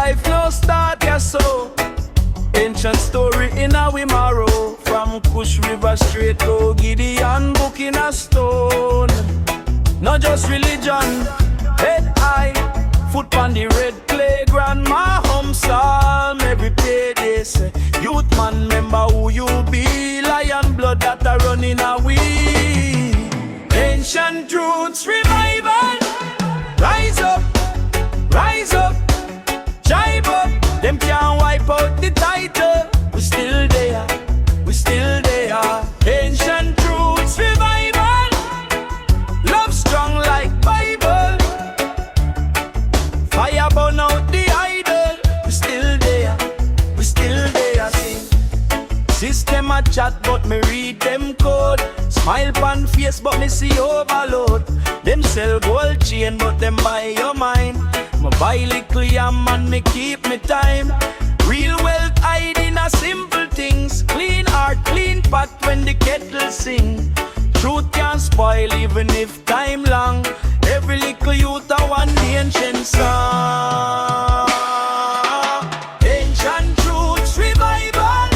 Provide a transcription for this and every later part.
life no start ya so. Ancient story in a we marrow. From Kush River straight to Gideon book in a stone. Not just religion, head high, foot on the red clay. Grandma hum psalm every payday say, youth man remember who you be. Lion blood that a running away. Ancient roots revival. Rise up, rise up, jive up. Them can't wipe out the title. We still there, we still there. Ancient roots revival. Love strong like Bible. Fire burn out the idol. We still there, we still there. Sing. System a chat but me read them code. Smile pan face but me see overload. Them sell gold chain but them buy your mind. Me buy little yam and me keep me time. Real wealth hide in a simple things. Clean heart, clean pot when the kettle sing. Truth can't spoil even if time long. Every little youth a one ancient song. Ancient truths revival.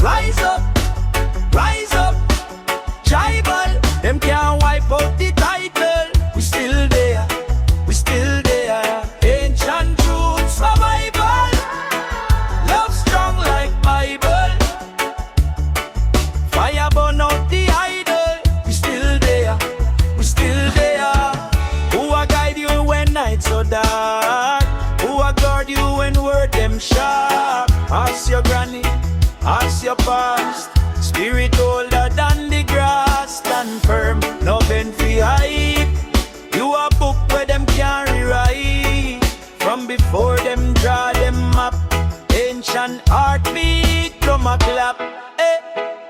Rise up, rise up, tribal. Them can't wipe out the title. We still there, we still there. Ancient truths survival. Love strong like Bible. Fire burn out the idol. We still there, we still there. Who a guide you when nights so dark? Who a guard you when word them sharp? Ask your granny, ask your past. Spirit older than the grass. Stand firm, no bend for hype. You a book where them can't rewrite. From before them draw them map. Ancient heartbeat, drum a clap.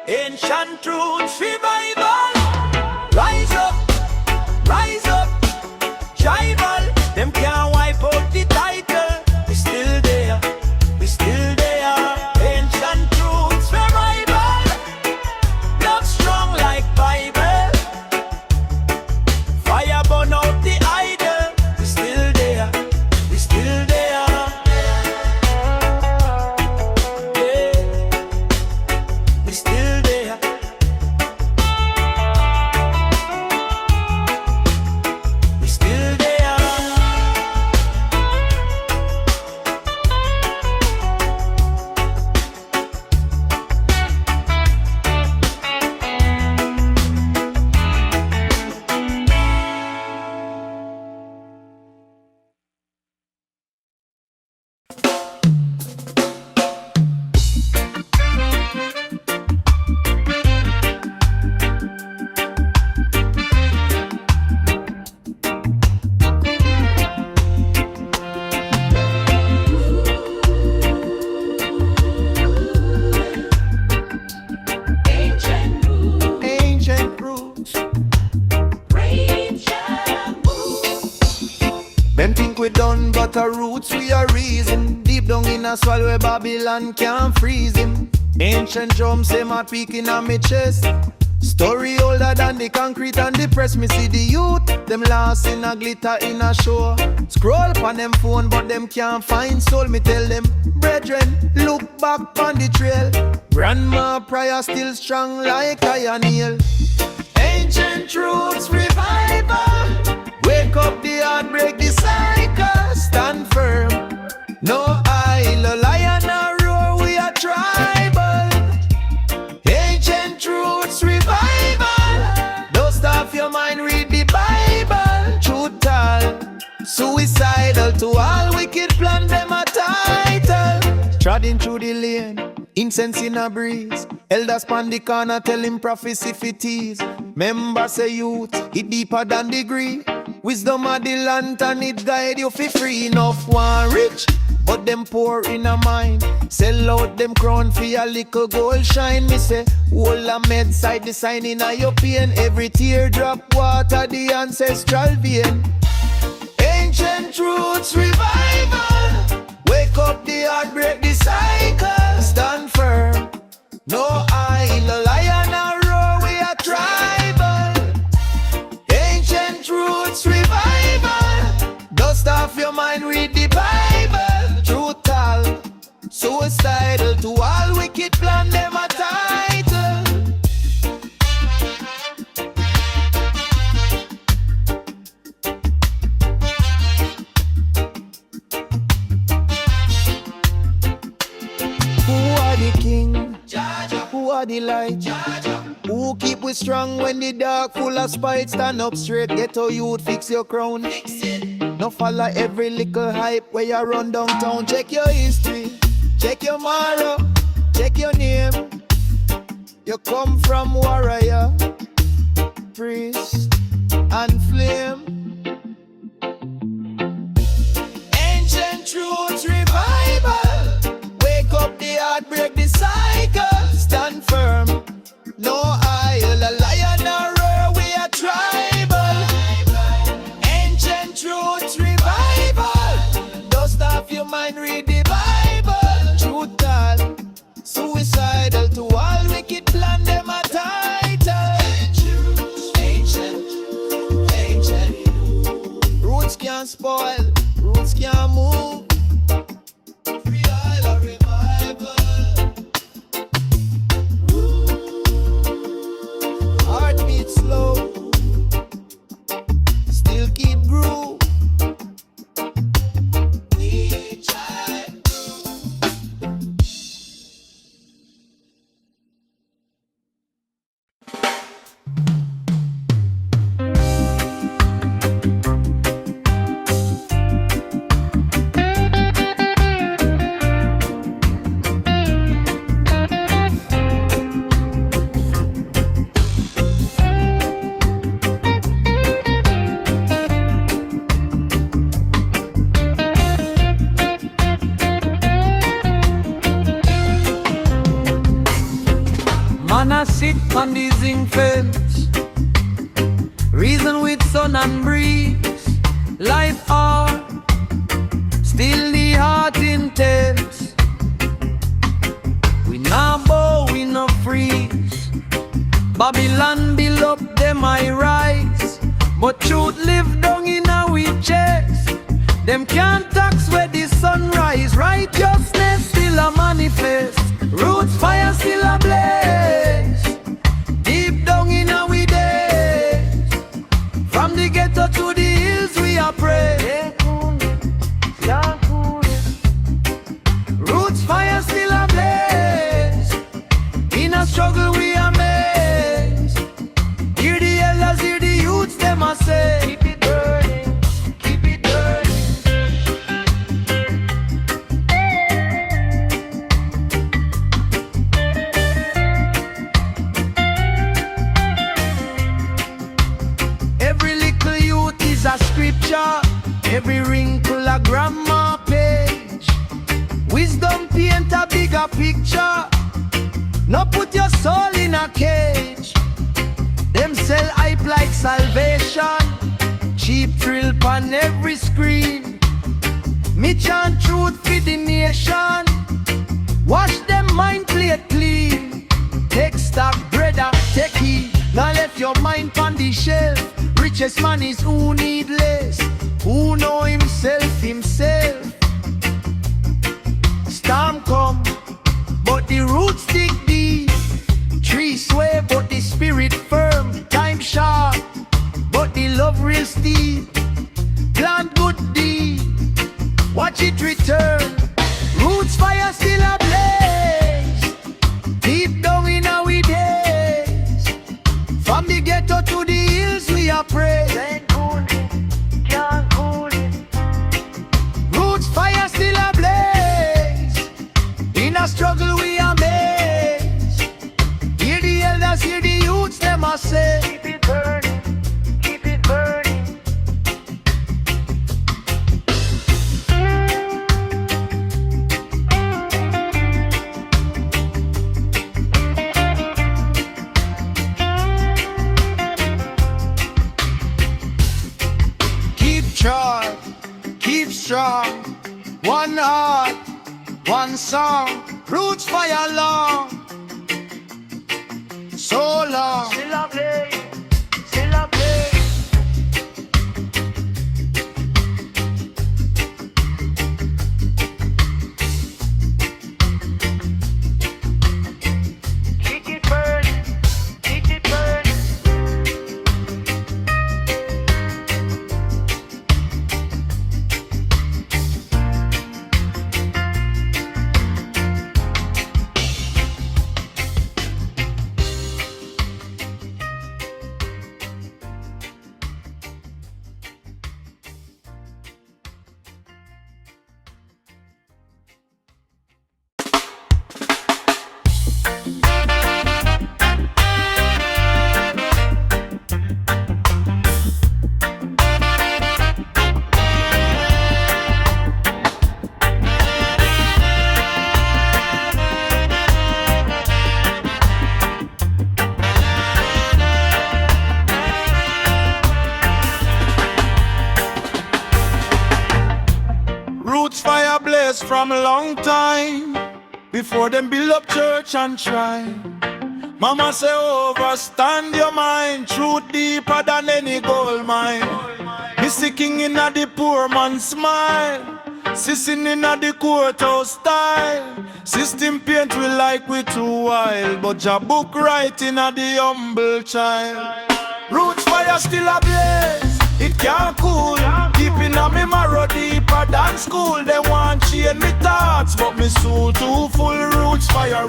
Ancient truths revival. Rise up, tribal. Them can't wipe out the title. We still there, we still there. Ancient truths revival. Love strong like Bible. Fire burn out the idol. We still there, we still there. Yeah, we still there. We still there. Ancient roots. Them think we done, but our roots we are reason. Deep down in a swallow where Babylon can't freeze him. Ancient drums, say my peeking on me chest. Story older than the concrete and the press. Me see the youth, them lost in a glitter in a show. Scroll on them phone, but them can't find soul. Me tell them, brethren, look back on the trail. Grandma prayer still strong like iron nail. Ancient roots revival. Wake up the heart, break the cycle. Stand firm. No idle lion or roar, we are tribal. Ancient roots revival. Don't stop your mind, read the Bible. Truthful, suicidal to all wicked plan, them a title. Treading through the lane, incense in a breeze. Elders pan the corner, tell him prophecy fit ease. Members say youth, it deeper than degree. Wisdom of the lantern, it guide you for free. Enough one rich, but them poor in a mind. Sell out them crown for a little gold shine. Me say, hold a med side the sign in a your pain. Every teardrop water the ancestral vein. Ancient roots revival. Wake up the heart, break the cycle. Stand firm. No idle lion or roar, we are tribal. Ancient roots revival. Dust off your mind, read the Bible. True the light. Who keep we strong when the dark full of spite? Stand up straight, get a youth, fix your crown. No follow every little hype where you run downtown. Check your history, check your motto, check your name. You come from warrior, priest, and flame. Ancient truth revival. Wake up the heart, break the cycle. Stand firm, no idle, a lion or roar, we are tribal. Ancient truth revival. Dust off your mind, read the Bible. Truthful, suicidal, to all wicked plan, them a title. Ancient. Roots can't spoil, roots can't move. Free all a revival. Heart beats slow, still keep groove. Sit on the zinc fence, reason with sun and breeze. Life hard, still the heart intense. We not bow, we not freeze. Babylon build up, them I rise. But truth live down in our chest. Them can't tax where the sunrise. Righteousness still a manifest. Roots fire still a blaze. Deep down in our days. From the ghetto to the hills we are pray. Roots fire still a blaze. In a struggle we are made. Hear the elders, hear the youths, them a say. Keep it burning, keep it burning. Every little youth is a scripture. Every wrinkle a grammar page. Wisdom paint a bigger picture. No put your soul in a cage. Them sell hype like salvation. Cheap thrill on every screen. Me chant truth for the nation. Wash them mind plate clean. Take stock, brother, take heed. Now left your mind on the shelf. Richest man is who need less. Who know himself, himself. Storm come, but the roots dig deep. Tree sway, but the spirit firm. Time sharp, but the love real steep. Plant good deed, watch it return. Roots fire still ablaze. Deep down in our days. From the ghetto to the hills we are praised. Roots fire still ablaze. In a struggle we are made. Hear the elders, hear the youths, them a say. Keep it burning, keep it burning. Keep charge, keep strong. One heart, one song. Roots fire long, so long. Still a blaze, still a blaze. Keep it burning, keep it burning. blessed from a long time, before them build up church and shrine. Mama say overstand your mind, truth deeper than any gold mine. Missy king inna the poor man's smile, sissing inna the courthouse style. System paint we like we too wild, but your book writing a the humble child. Roots fire still a blaze, it can't cool. Deep inna me marrow deeper than school. They want change me thoughts, but me soul too full. Roots fire,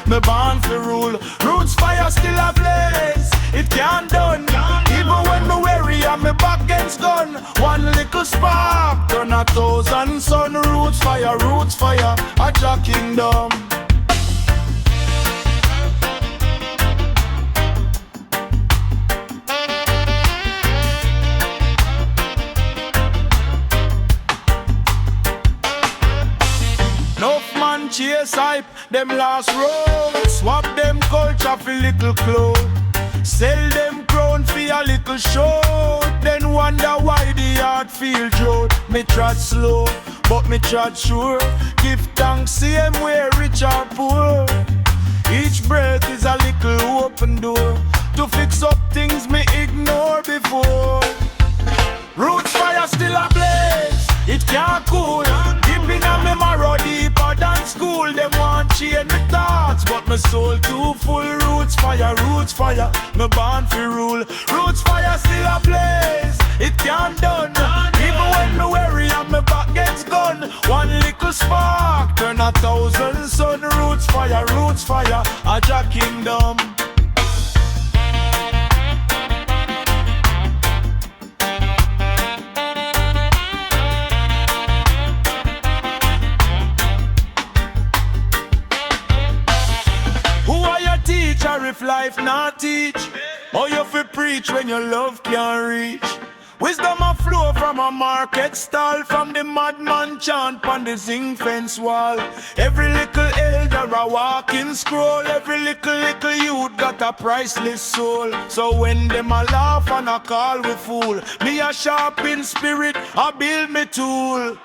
me born for rule. Roots fire still a blaze, it can't done. Even when me weary and me back against gun, one little spark turn 1,000 sun. Roots fire, a Jah kingdom. Enough man chase hype, them last road. Swap them culture for little clothes. Sell them crown for a little show. Then wonder why the heart feel drought. Me trot slow, but me trot sure. Give thanks same way rich or poor. Each breath is a little open door to fix up things me ignore before. Roots fire still a blaze, it can't cool. Deep in a me marrow deeper than school. Them want change me thoughts, but my soul too full. Roots fire, me born for rule. Roots fire still a blaze, it can't done. Even when me weary and me back gets gun, one little spark turn 1,000 sun. Roots fire, a Jah kingdom. Teacher if life not teach, or you fi preach when your love can't reach. Wisdom a flow from a market stall, from the madman chant on the zinc fence wall. Every little elder a walking scroll, every little youth got a priceless soul. So when them a laugh and a call we fool, me a sharp in spirit, I build me tool.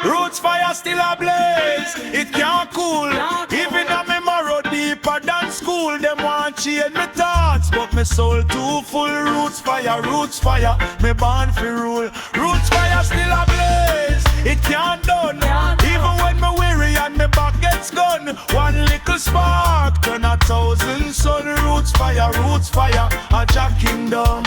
Roots fire still a blaze, it can't cool. Even a me marrow deeper than school. Them want change me thoughts, but me soul too full. Roots fire, me born for rule. Roots fire still a blaze, it can't done. Even when me weary and me back gets gun, one little spark turn 1,000 sun. Roots fire, a Jah kingdom.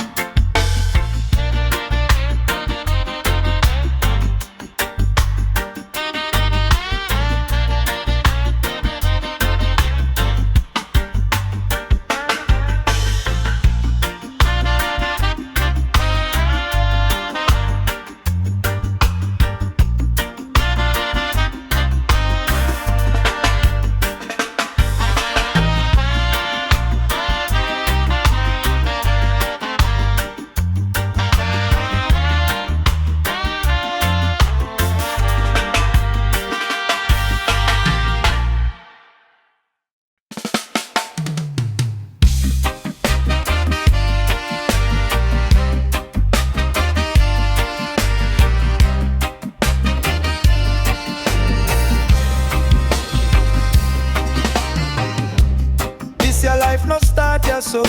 Your life no start ya so.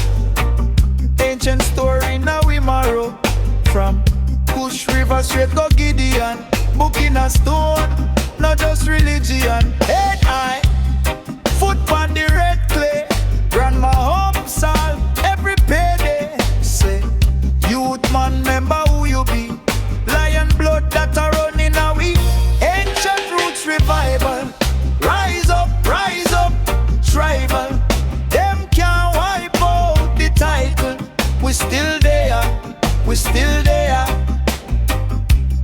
Ancient story now we marrow. From Kush River straight go Gideon. Book in a stone, not just religion. Head high, foot on the red clay. Grandma home salt every payday. Say, youth man, remember who you be. Lion blood that a running a we. Ancient roots revival. Rise up, tribal. Them can't wipe out the title. We still there,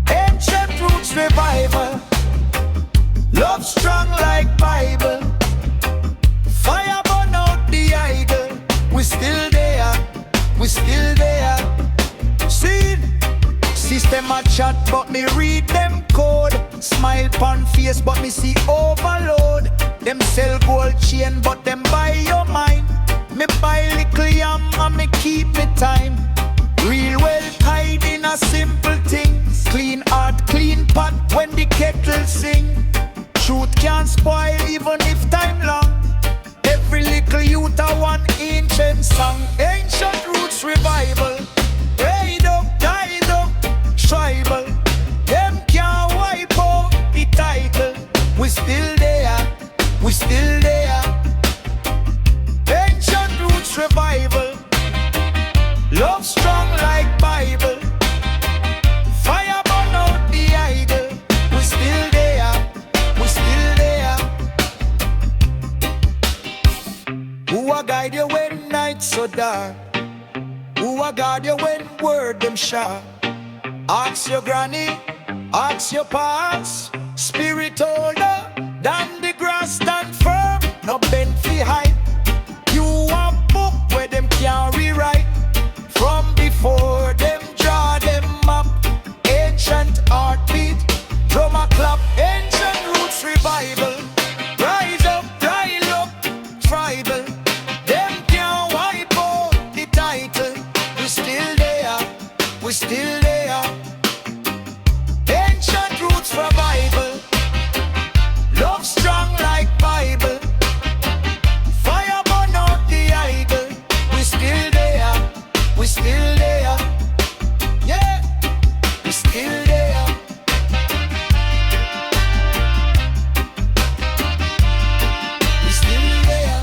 Ancient roots revival. Love strong like Bible. Fire burn out the idol. We still there, See, system a chat but me read them code. Smile pon face but me see overload. Them sell gold chain but them buy your mind. Me buy little yam and me keep me time. Real wealth hide in a simple things. Clean heart, clean pot when the kettle still sing. Truth can't spoil even if time long. Every little youth a one ancient song. Ancient roots revival. Prayed up, died up, tribal. Them can't wipe out the title. We still there, we still there. Ancient roots revival. Love strong like Bible. Fire burn out the idol. We still there, we still there. Who a guide you when nights so dark? Who a guard you when word them sharp? Ask your granny, ask your past. Spirit older than the grass stand firm. No bend fi hype. You a book where them can't rewrite. From before them draw them up. Ancient heartbeat, drum a clap. Ancient roots revival. Rise up, dial up, tribal. Them can't wipe out the title. We still there, we still there. Ancient roots revival. Love strong like Bible. Fire burn out the idol. We still there, we still there. Yeah, we still there. We still there.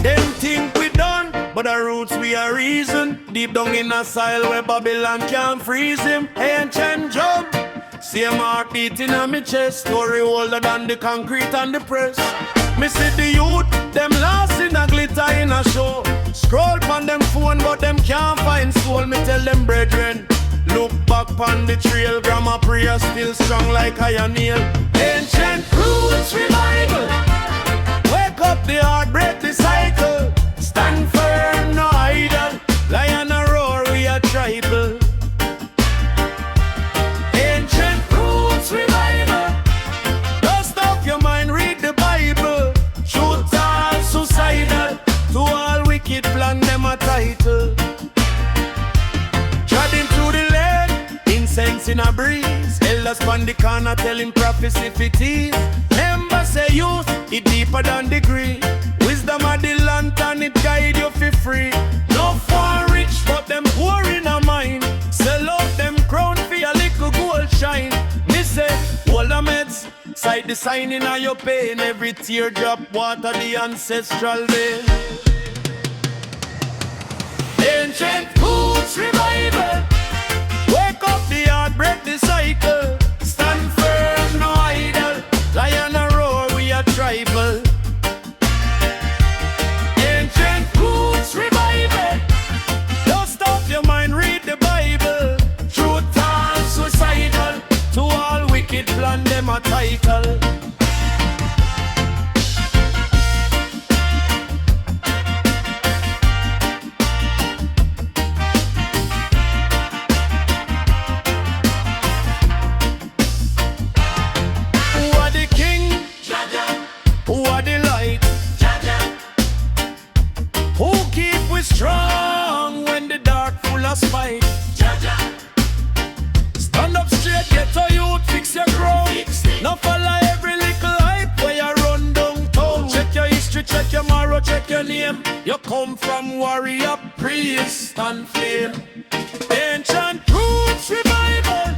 Them think we done, but the roots we are reason. Deep down in a soil where Babylon can't freeze him. Ancient drum, same heartbeat in a me chest. Story older than the concrete and the press. Me see the youth, them lost in a glitter in a show. Scroll on them phone, but them can't find soul. Me tell them brethren, look back on the trail. Grandma prayer still strong like iron nail. Ancient roots revival. Wake up the heart, break the cycle. Stand firm, no idol. Lion a roar, we are tribal. Ancient roots revival. Dust off your mind, read the Bible. Truth all suicidal. To all wicked plan, them a title. Treading through the land, incense in a breeze. Elders on the corner telling prophecy fit is. Remember say youth, it deeper than degree. Wisdom of the lantern, it guide you for free. No far rich, but them poor in a mind. Sell out them crown for a little gold shine. Me say, all the meds, sight the sign in your pain. Every teardrop water the ancestral vein. Ancient roots revival. Wake up the heart, break the cycle. Stand firm, no idol. Lion a roar, we are tribal. Ancient roots revival. Dust off your mind, read the Bible. Truth all suicidal. To all wicked plan, them a title. Strong when the dark full of spite. Stand up straight, get a youth, fix your ground. Now follow every little hype where you run down town. Check your history, check your marrow, check your name. You come from warrior, priest and flame. Ancient roots revival.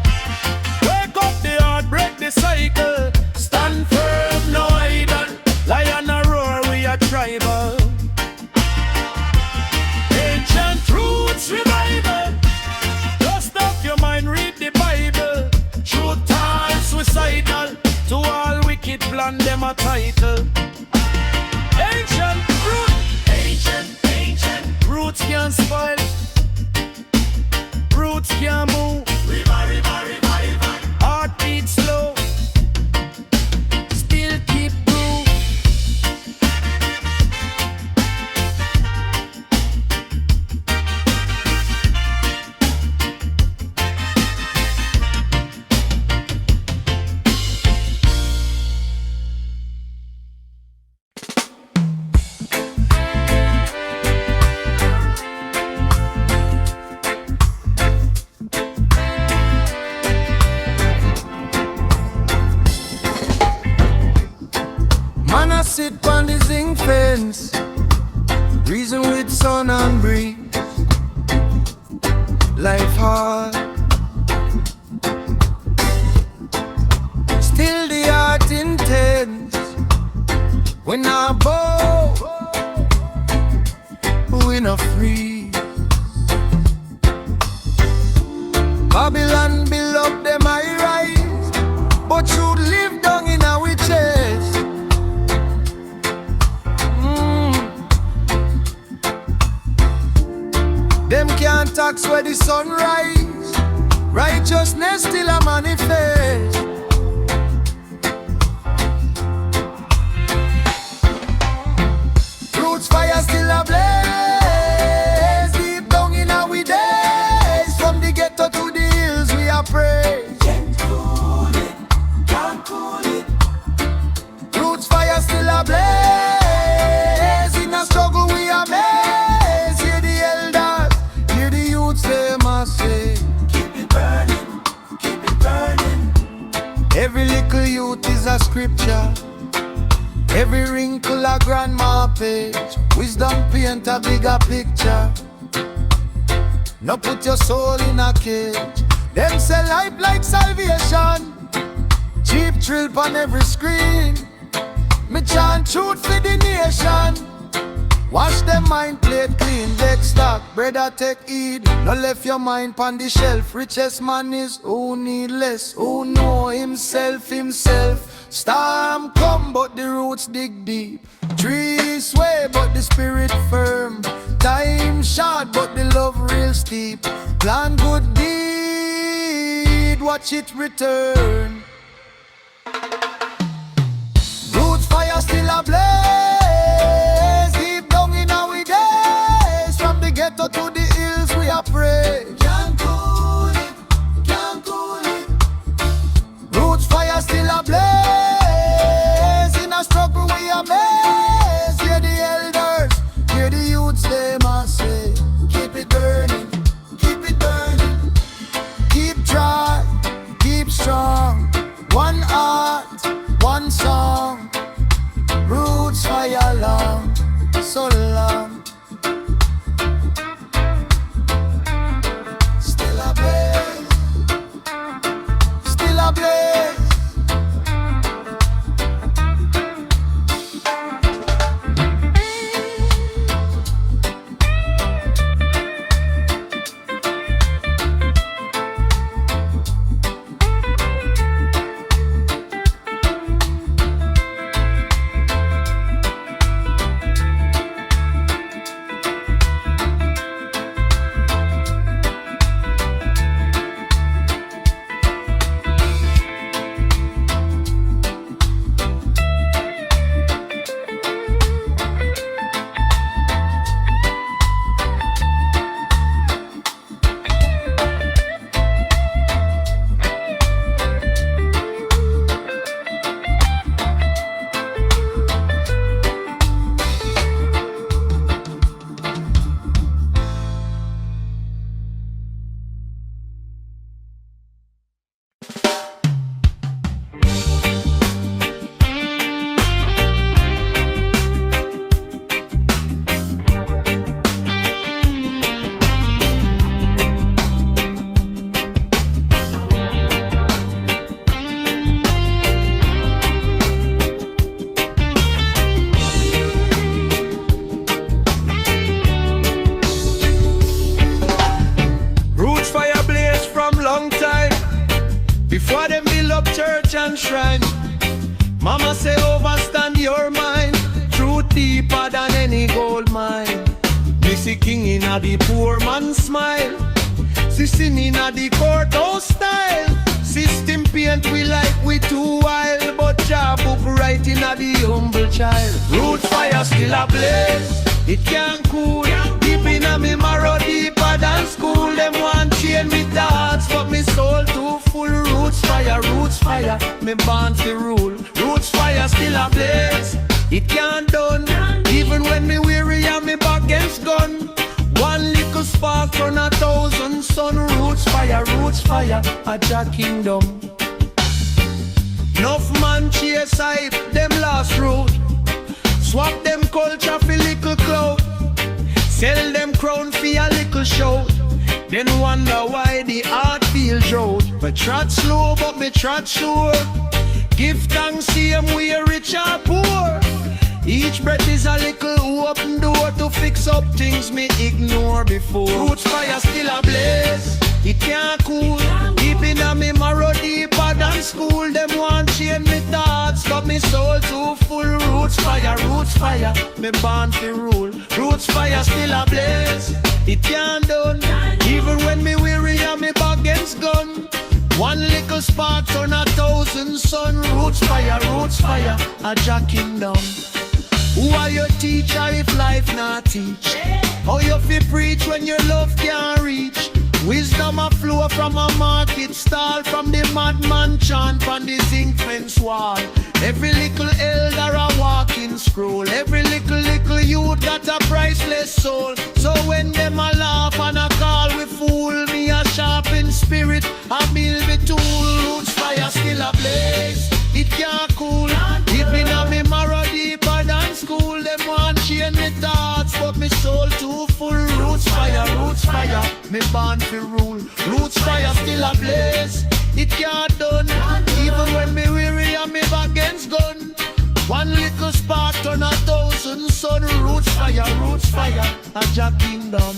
Wake up the heart, break the cycle. Stand firm, no idol. Lion a roar, we are tribal. Roots revival. Dust off your mind, read the Bible. Truth all suicidal. To all wicked plan, them a title. Ancient root. Ancient roots can't spoil. Roots can't move. Heartbeat slow. Still keep groove. Man, I sit on the zinc fence, reason with sun and breeze. Life hard, still the heart intense. When I bow, we not free. Babylon build up them high rise, but you live down in our chest. Them can't tax where the sun rise. Righteousness still a manifest. Roots fire still a blaze. Deep down in our days. From the ghetto to the hills we are praise. Can't cool it, can't cool it. Roots fire still a blaze. In a struggle we are made. Hear the elders, hear the youths them a say. Keep it burning, keep it burning. Every little youth is a scripture. Every wrinkle a grandma page. Wisdom paint a bigger picture. No put your soul in a cage. Them sell hype like salvation. Cheap thrill on every screen. Me chant truth for the nation. Wash them mind plate clean. Leg stock, brother take heed. No left your mind pon the shelf. Richest man is who need less. Who know himself, himself. Storm come but the roots dig deep. Trees sway but the spirit firm. Time short but the love real steep. Plan good deed, watch it return. Roots fire still a blaze. Deep down in our days. From the ghetto to the hills we are praise. Can't cool it, can't cool it. Roots fire still a blaze. In a struggle we are made. Hear the elders, hear the youths them a say. Keep it burning, keep it burning. Keep try, keep strong. One heart, one song. Roots fire long, so long. Still a blaze, still a blaze. Before them build up church and shrine, Mama say overstand your mind. Truth deeper than any gold mine. This is king in a the poor man's smile. Sissing in a the courthouse style. System paint we like we too wild, but job book right in a the humble child. Root fire still a blaze, it can't cool. Deep in a me marrow deeper than school. Them want chain me thoughts, but me soul too full. Roots fire, me born to rule. Roots fire still a blaze, it can't done. Even when me weary and me back against gun. One little spark from 1,000 sun. Roots fire, a Jah kingdom. Enough man chase hype, them lost road. Swap them culture for little clout. Sell them crown for a little show. Then wonder why the heart feel drought. Me trot slow but me trot sure. Give thanks same way rich or poor. Each breath is a little open door to fix up things me ignore before. Roots fire still a blaze, it can't cool. Deep in a me marrow deeper than school. Them want chain me thoughts, but me soul too full. Roots fire, me born to rule. Roots fire still a blaze, it can't done. Even when me weary and me back against gun. One little spark turn 1,000 sun. Roots fire, a Jah kingdom. Who are your teacher if life not teach? How you fi preach when your love can't reach? Wisdom a flow from a market stall. From the madman chant on the zinc fence wall. Every little elder a walking scroll. Every little youth got a priceless soul. So when them a laugh and a call we fool, me a sharpen spirit, I build the tool. Roots fire still a blaze, it can't cool. Deep in a me marrow deeper than school. Them want chain me thoughts, but me soul too full. Roots fire, me born to rule. Roots fire still a blaze, it can't done. Even when me weary and me back against gun. One little spark turn 1,000 sun. Roots fire, a Jah kingdom.